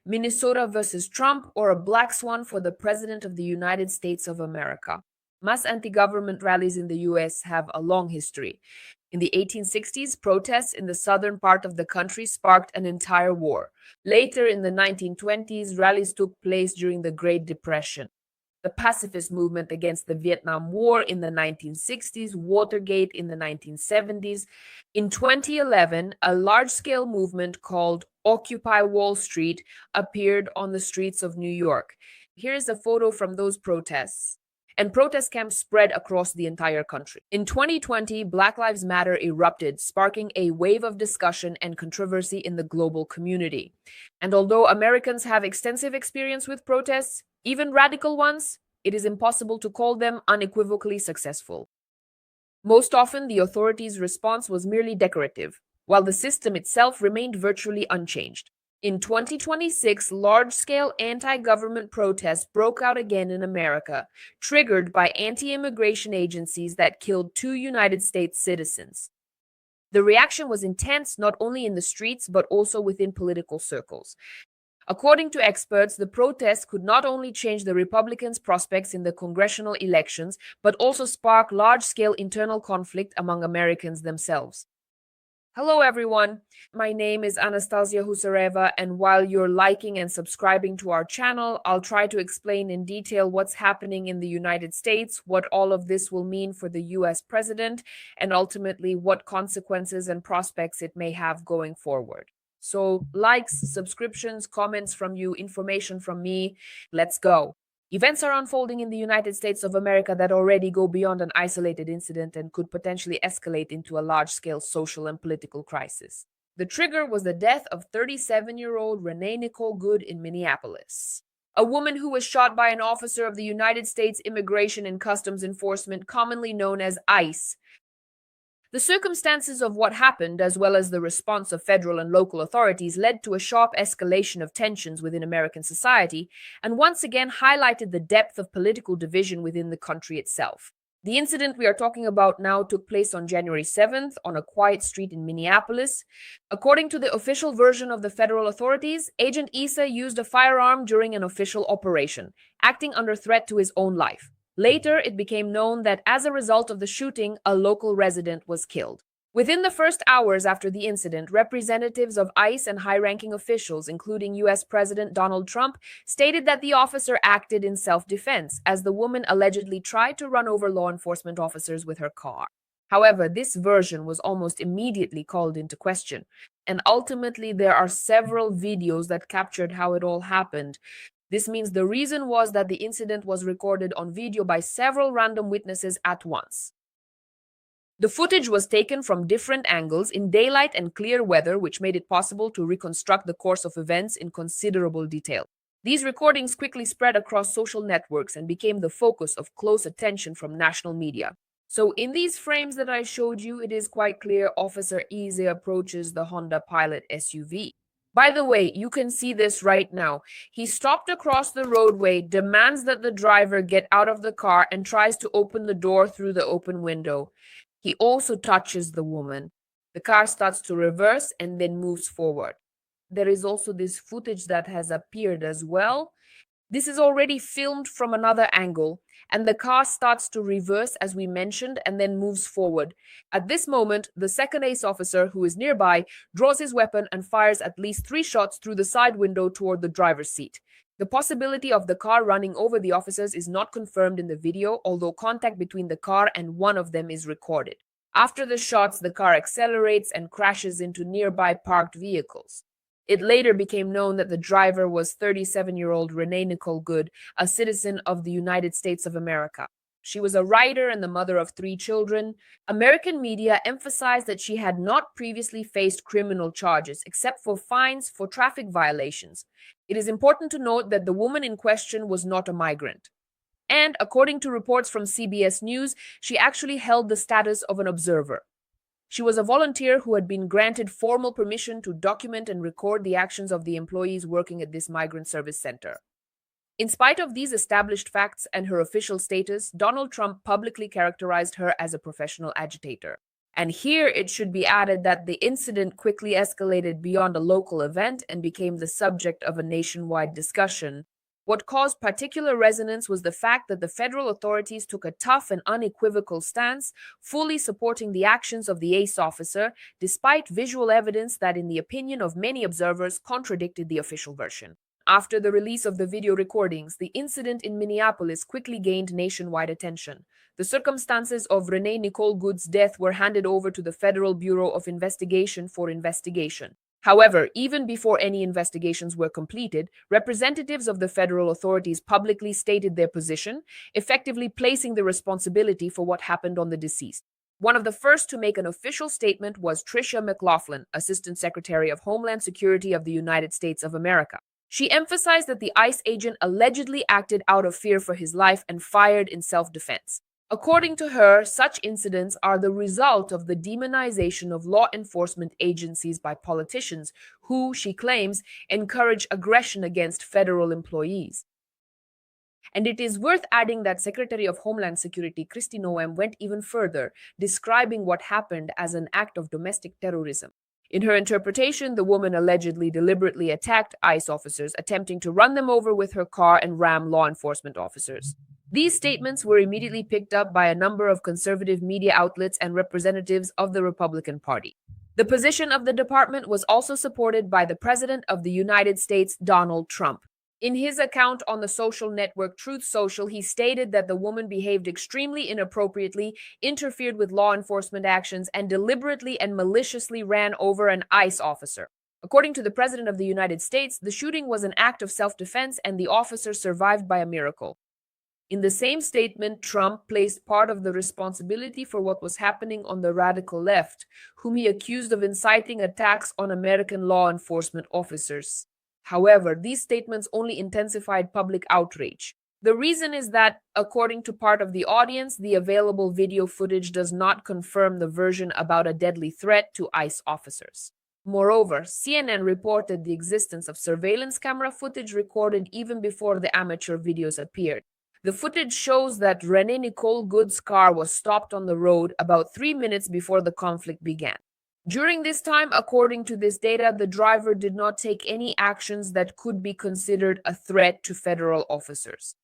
Minnesota versus Trump, or a black swan for the President of the United States of America. Mass anti-government rallies in the US have a long history. In the 1860s, protests in the southern part of the country sparked an entire war. Later in the 1920s, rallies took place during the Great Depression. The pacifist movement against the Vietnam War in the 1960s, Watergate in the 1970s. In 2011, a large-scale movement called Occupy Wall Street appeared on the streets of New York. Here is a photo from those protests. And protest camps spread across the entire country. In 2020, Black Lives Matter erupted, sparking a wave of discussion and controversy in the global community. And although Americans have extensive experience with protests, even radical ones, it is impossible to call them unequivocally successful. Most often, the authorities' response was merely decorative, while the system itself remained virtually unchanged. In 2026, large-scale anti-government protests broke out again in America, triggered by anti-immigration agencies that killed 2 United States citizens. The reaction was intense not only in the streets but also within political circles. According to experts, the protests could not only change the Republicans' prospects in the congressional elections, but also spark large-scale internal conflict among Americans themselves. Hello everyone, my name is Anastasiia Husarieva, and while you're liking and subscribing to our channel, I'll try to explain in detail what's happening in the United States, what all of this will mean for the US president, and ultimately what consequences and prospects it may have going forward. So likes, subscriptions, comments from you, information from me, let's go. Events are unfolding in the United States of America that already go beyond an isolated incident and could potentially escalate into a large-scale social and political crisis. The trigger was the death of 37-year-old Rene Nicole Goode in Minneapolis, a woman who was shot by an officer of the United States Immigration and Customs Enforcement, commonly known as ICE. The circumstances of what happened, as well as the response of federal and local authorities, led to a sharp escalation of tensions within American society and once again highlighted the depth of political division within the country itself. The incident we are talking about now took place on January 7th on a quiet street in Minneapolis. According to the official version of the federal authorities, Agent Issa used a firearm during an official operation, acting under threat to his own life. Later, it became known that as a result of the shooting, a local resident was killed. Within the first hours after the incident, representatives of ICE and high-ranking officials, including U.S. President Donald Trump, stated that the officer acted in self-defense, as the woman allegedly tried to run over law enforcement officers with her car. However, this version was almost immediately called into question, and ultimately there are several videos that captured how it all happened. This means the reason was that the incident was recorded on video by several random witnesses at once. The footage was taken from different angles in daylight and clear weather, which made it possible to reconstruct the course of events in considerable detail. These recordings quickly spread across social networks and became the focus of close attention from national media. So in these frames that I showed you, it is quite clear Officer Issa approaches the Honda Pilot SUV. By the way, you can see this right now. He stopped across the roadway, demands that the driver get out of the car, and tries to open the door through the open window. He also touches the woman. The car starts to reverse and then moves forward. There is also this footage that has appeared as well. This is already filmed from another angle, and the car starts to reverse, as we mentioned, and then moves forward. At this moment, the second ACE officer, who is nearby, draws his weapon and fires at least 3 shots through the side window toward the driver's seat. The possibility of the car running over the officers is not confirmed in the video, although contact between the car and one of them is recorded. After the shots, the car accelerates and crashes into nearby parked vehicles. It later became known that the driver was 37-year-old Rene Nicole Goode, a citizen of the United States of America. She was a writer and the mother of 3 children. American media emphasized that she had not previously faced criminal charges, except for fines for traffic violations. It is important to note that the woman in question was not a migrant. And according to reports from CBS News, she actually held the status of an observer. She was a volunteer who had been granted formal permission to document and record the actions of the employees working at this migrant service center. In spite of these established facts and her official status, Donald Trump publicly characterized her as a professional agitator. And here it should be added that the incident quickly escalated beyond a local event and became the subject of a nationwide discussion. What caused particular resonance was the fact that the federal authorities took a tough and unequivocal stance, fully supporting the actions of the ACE officer, despite visual evidence that, in the opinion of many observers, contradicted the official version. After the release of the video recordings, the incident in Minneapolis quickly gained nationwide attention. The circumstances of Rene Nicole Goode's death were handed over to the Federal Bureau of Investigation for investigation. However, even before any investigations were completed, representatives of the federal authorities publicly stated their position, effectively placing the responsibility for what happened on the deceased. One of the first to make an official statement was Tricia McLaughlin, Assistant Secretary of Homeland Security of the United States of America. She emphasized that the ICE agent allegedly acted out of fear for his life and fired in self-defense. According to her, such incidents are the result of the demonization of law enforcement agencies by politicians who, she claims, encourage aggression against federal employees. And it is worth adding that Secretary of Homeland Security Kristi Noem went even further, describing what happened as an act of domestic terrorism. In her interpretation, the woman allegedly deliberately attacked ICE officers, attempting to run them over with her car and ram law enforcement officers. These statements were immediately picked up by a number of conservative media outlets and representatives of the Republican Party. The position of the department was also supported by the President of the United States, Donald Trump. In his account on the social network Truth Social, he stated that the woman behaved extremely inappropriately, interfered with law enforcement actions, and deliberately and maliciously ran over an ICE officer. According to the President of the United States, the shooting was an act of self-defense and the officer survived by a miracle. In the same statement, Trump placed part of the responsibility for what was happening on the radical left, whom he accused of inciting attacks on American law enforcement officers. However, these statements only intensified public outrage. The reason is that, according to part of the audience, the available video footage does not confirm the version about a deadly threat to ICE officers. Moreover, CNN reported the existence of surveillance camera footage recorded even before the amateur videos appeared. The footage shows that Rene Nicole Goode's car was stopped on the road about 3 minutes before the conflict began. During this time, according to this data, the driver did not take any actions that could be considered a threat to federal officers.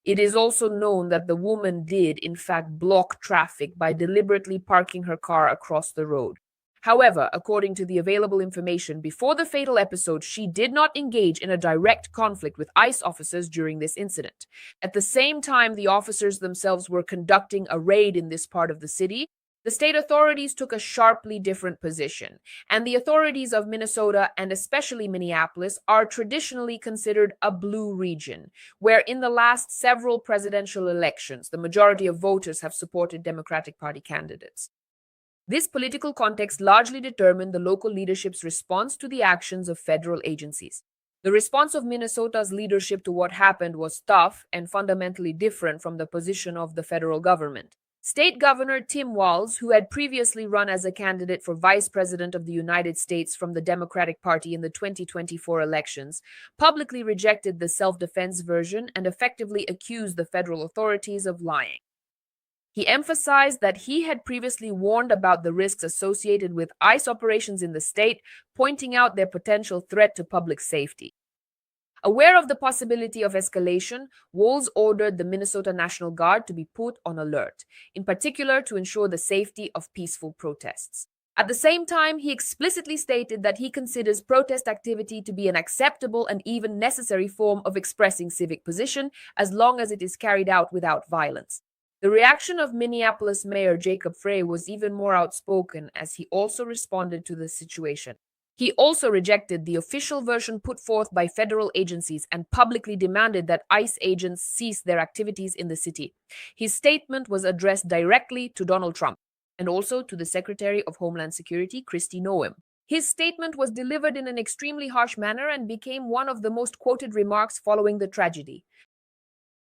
It is also known that the woman did, in fact, block traffic by deliberately parking her car across the road. However, according to the available information, before the fatal episode, she did not engage in a direct conflict with ICE officers during this incident. At the same time, the officers themselves were conducting a raid in this part of the city. The state authorities took a sharply different position, and the authorities of Minnesota, and especially Minneapolis, are traditionally considered a blue region, where in the last several presidential elections, the majority of voters have supported Democratic Party candidates. This political context largely determined the local leadership's response to the actions of federal agencies. The response of Minnesota's leadership to what happened was tough and fundamentally different from the position of the federal government. State Governor Tim Walz, who had previously run as a candidate for Vice President of the United States from the Democratic Party in the 2024 elections, publicly rejected the self-defense version and effectively accused the federal authorities of lying. He emphasized that he had previously warned about the risks associated with ICE operations in the state, pointing out their potential threat to public safety. Aware of the possibility of escalation, Walz ordered the Minnesota National Guard to be put on alert, in particular to ensure the safety of peaceful protests. At the same time, he explicitly stated that he considers protest activity to be an acceptable and even necessary form of expressing civic position as long as it is carried out without violence. The reaction of Minneapolis Mayor Jacob Frey was even more outspoken as he also responded to the situation. He also rejected the official version put forth by federal agencies and publicly demanded that ICE agents cease their activities in the city. His statement was addressed directly to Donald Trump and also to the Secretary of Homeland Security, Kristi Noem. His statement was delivered in an extremely harsh manner and became one of the most quoted remarks following the tragedy.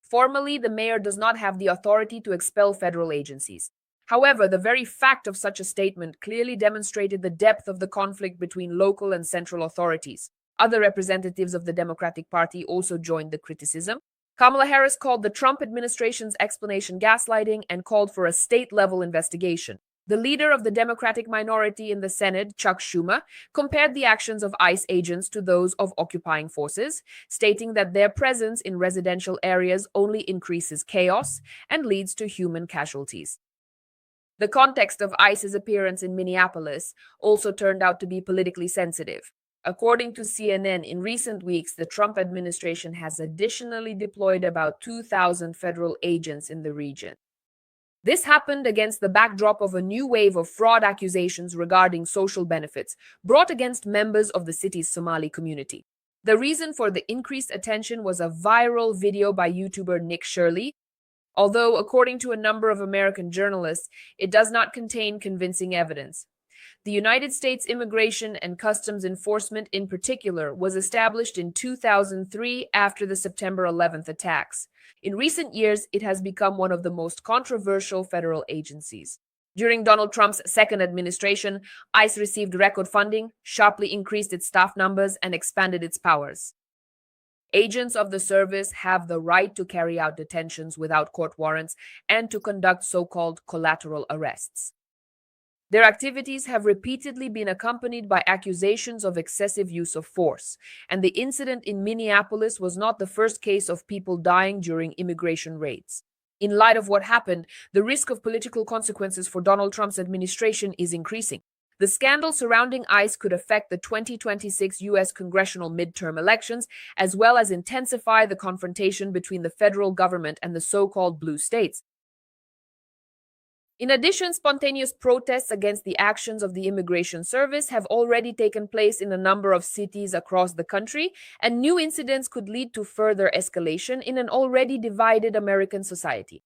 Formally, the mayor does not have the authority to expel federal agencies. However, the very fact of such a statement clearly demonstrated the depth of the conflict between local and central authorities. Other representatives of the Democratic Party also joined the criticism. Kamala Harris called the Trump administration's explanation gaslighting and called for a state-level investigation. The leader of the Democratic minority in the Senate, Chuck Schumer, compared the actions of ICE agents to those of occupying forces, stating that their presence in residential areas only increases chaos and leads to human casualties. The context of ICE's appearance in Minneapolis also turned out to be politically sensitive. According to CNN, in recent weeks, the Trump administration has additionally deployed about 2,000 federal agents in the region. This happened against the backdrop of a new wave of fraud accusations regarding social benefits brought against members of the city's Somali community. The reason for the increased attention was a viral video by YouTuber Nick Shirley, although, according to a number of American journalists, it does not contain convincing evidence. The United States Immigration and Customs Enforcement, in particular, was established in 2003 after the September 11th attacks. In recent years, it has become one of the most controversial federal agencies. During Donald Trump's second administration, ICE received record funding, sharply increased its staff numbers, and expanded its powers. Agents of the service have the right to carry out detentions without court warrants and to conduct so-called collateral arrests. Their activities have repeatedly been accompanied by accusations of excessive use of force, and the incident in Minneapolis was not the first case of people dying during immigration raids. In light of what happened, the risk of political consequences for Donald Trump's administration is increasing. The scandal surrounding ICE could affect the 2026 U.S. congressional midterm elections, as well as intensify the confrontation between the federal government and the so-called blue states. In addition, spontaneous protests against the actions of the Immigration Service have already taken place in a number of cities across the country, and new incidents could lead to further escalation in an already divided American society.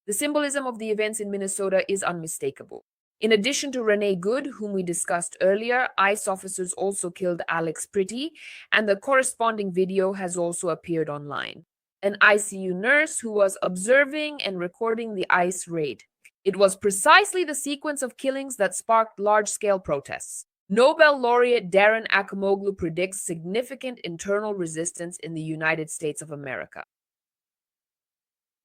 The symbolism of the events in Minnesota is unmistakable. In addition to Rene Goode, whom we discussed earlier, ICE officers also killed Alex Pretty, and the corresponding video has also appeared online. An ICU nurse who was observing and recording the ICE raid. It was precisely the sequence of killings that sparked large-scale protests. Nobel laureate Daron Acemoglu predicts significant internal resistance in the United States of America.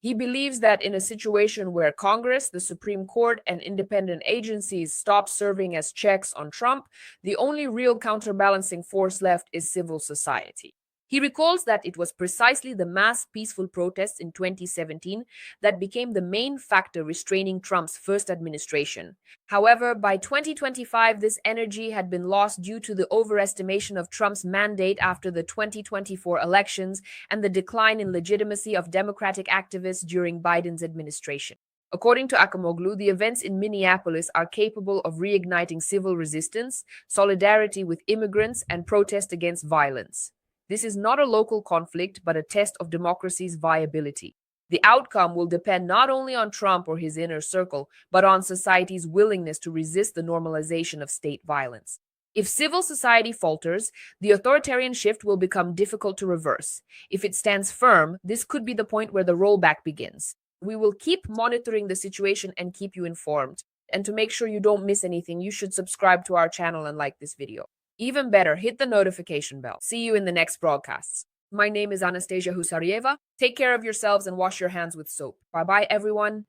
He believes that in a situation where Congress, the Supreme Court, and independent agencies stop serving as checks on Trump, the only real counterbalancing force left is civil society. He recalls that it was precisely the mass peaceful protests in 2017 that became the main factor restraining Trump's first administration. However, by 2025, this energy had been lost due to the overestimation of Trump's mandate after the 2024 elections and the decline in legitimacy of Democratic activists during Biden's administration. According to Acemoglu, the events in Minneapolis are capable of reigniting civil resistance, solidarity with immigrants, and protest against violence. This is not a local conflict, but a test of democracy's viability. The outcome will depend not only on Trump or his inner circle, but on society's willingness to resist the normalization of state violence. If civil society falters, the authoritarian shift will become difficult to reverse. If it stands firm, this could be the point where the rollback begins. We will keep monitoring the situation and keep you informed. And to make sure you don't miss anything, you should subscribe to our channel and like this video. Even better, hit the notification bell. See you in the next broadcasts. My name is Anastasiia Husarieva. Take care of yourselves and wash your hands with soap. Bye-bye, everyone.